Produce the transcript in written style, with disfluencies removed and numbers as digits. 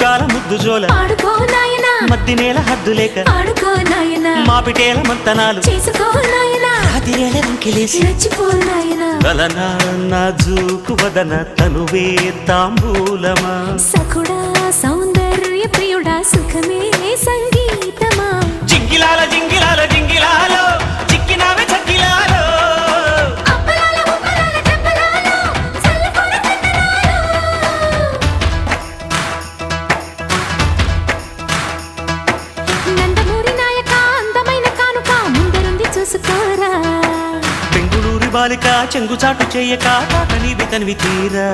ముత్యాల ముద్దు జోల ఆడుకో నాయనా మద్ది నేల హద్దు లేక ఆడుకో నాయనా మాపిటేల మంతనాలు చేసుకో నాయనా రాతిరేల రంకిలేసి రెచ్చిపో నాయనా గలనా నాజూకు వదన తనువే తాంబూలమా సఖుడా సౌందర్య ప్రియుడా సుఖమే సంగీతమా జింగిలాల జింగిలాల జింగిలాలో చిక్కినావే చక్కిలాలో అప్పలాల ఉప్పలాల టప్పలాల చల్లకొడ నందమూరి నాయక అందమైన కానుక ముందరుంది చూసుకోరా బెంగుళూరు బాలిక చెంగుచాటు చెయ్యక తాట నీవి తనివి తీరా